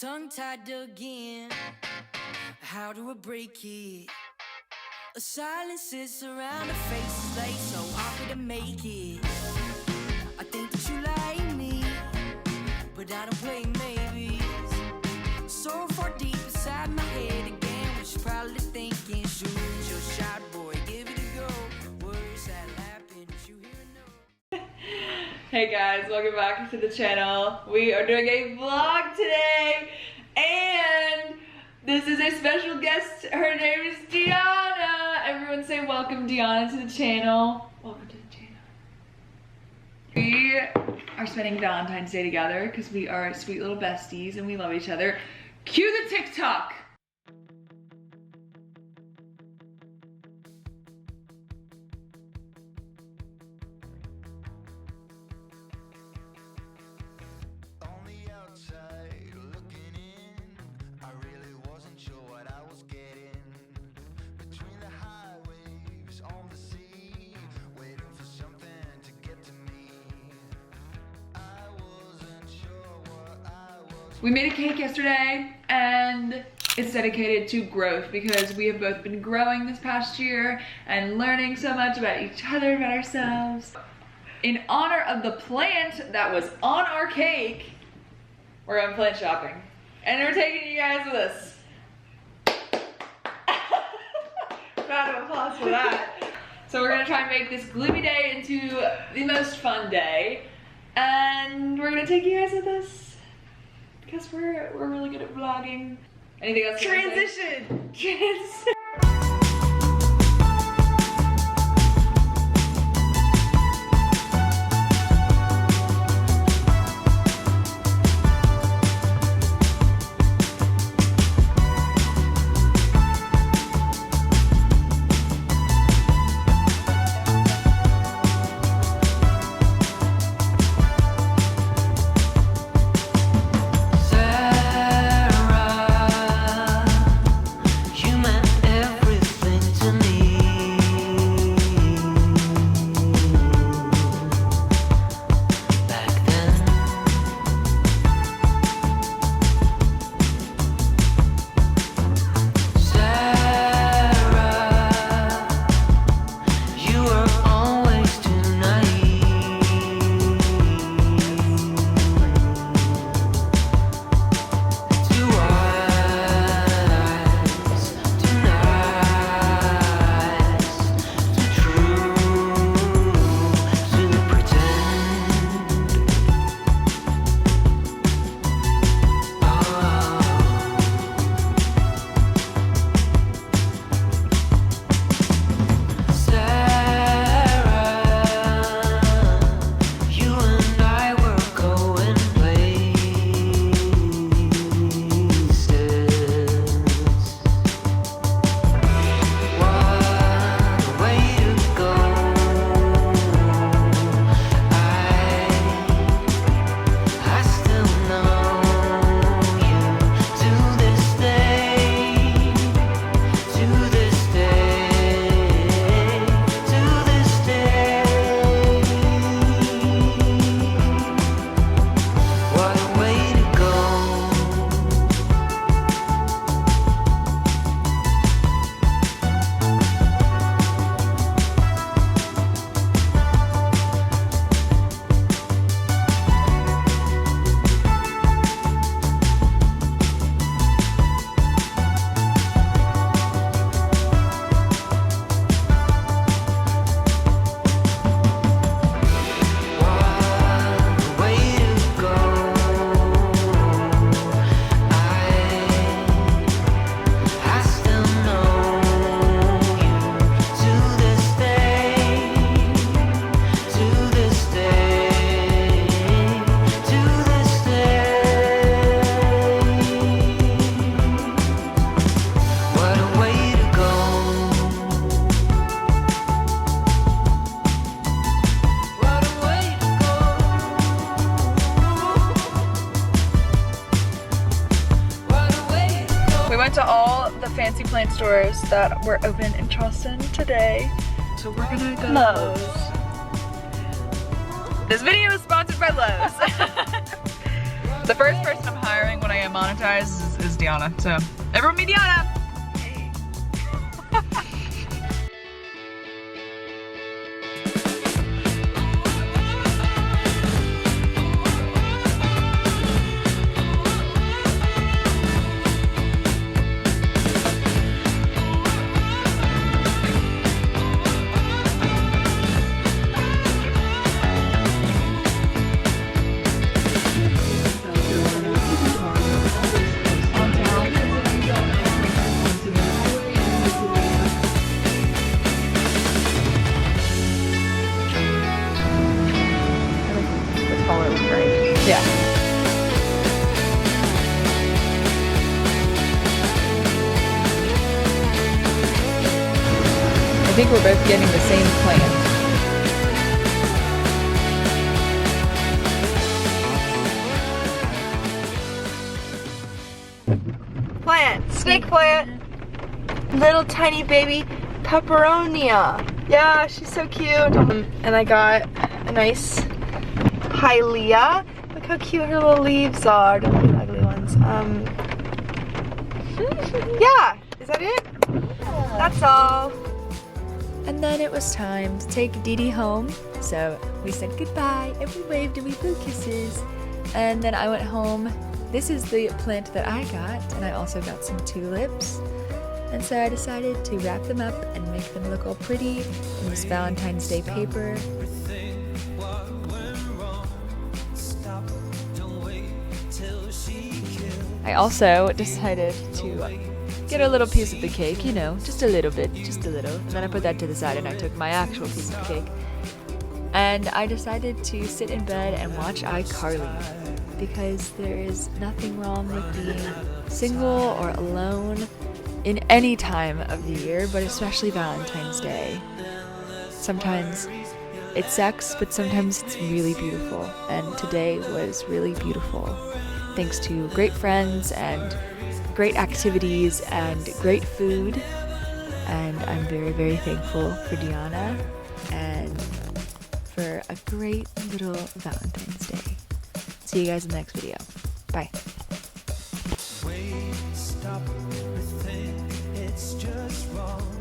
tongue-tied again. How do I break it? A silence sits around the faces like so awkward to make it. I think that you like me, but I don't play maybes. So far deep inside my head again, what you probably thinking? Shoot your shot, boy, give it a go. Words that happen, you hear a no. Hey guys, welcome back to the channel. We are doing a vlog today, and this is a special guest. Her name is Deanna. Everyone say welcome, Deanna, to the channel. Welcome to the channel. We are spending Valentine's Day together because we are sweet little besties and we love each other. Cue the TikTok. We made a cake yesterday and it's dedicated to growth because we have both been growing this past year and learning so much about each other, about ourselves. In honor of the plant that was on our cake, we're going plant shopping. And we're taking you guys with us. Round of applause for that. So we're gonna try and make this gloomy day into the most fun day. And we're gonna take you guys with us. Because we're really good at vlogging. Anything else? Transition! Transition! To all the fancy plant stores that were open in Charleston today. So we're gonna go to Lowe's. This video is sponsored by Lowe's. The first person I'm hiring when I am monetize is Deanna. So everyone meet Deanna! Yeah. I think we're both getting the same plant. Plant, snake plant. Little tiny baby pepperonia. Yeah, she's so cute. And I got a nice Hylia. Look how cute her little leaves are. Don't be ugly ones. Yeah, is that it? That's all. And then it was time to take Dee Dee home. So we said goodbye and we waved and we blew kisses. And then I went home. This is the plant that I got, and I also got some tulips. And so I decided to wrap them up and make them look all pretty in this Valentine's Day paper. I also decided to get a little piece of the cake, you know, just a little bit, just a little. And then I put that to the side and I took my actual piece of the cake. And I decided to sit in bed and watch iCarly because there is nothing wrong with being single or alone in any time of the year, but especially Valentine's Day. Sometimes it sucks, but sometimes it's really beautiful. And today was really beautiful. Thanks to great friends and great activities and great food. And I'm very, very thankful for Deanna and for a great little Valentine's Day. See you guys in the next video. Bye. Wait, stop, everything, it's just wrong.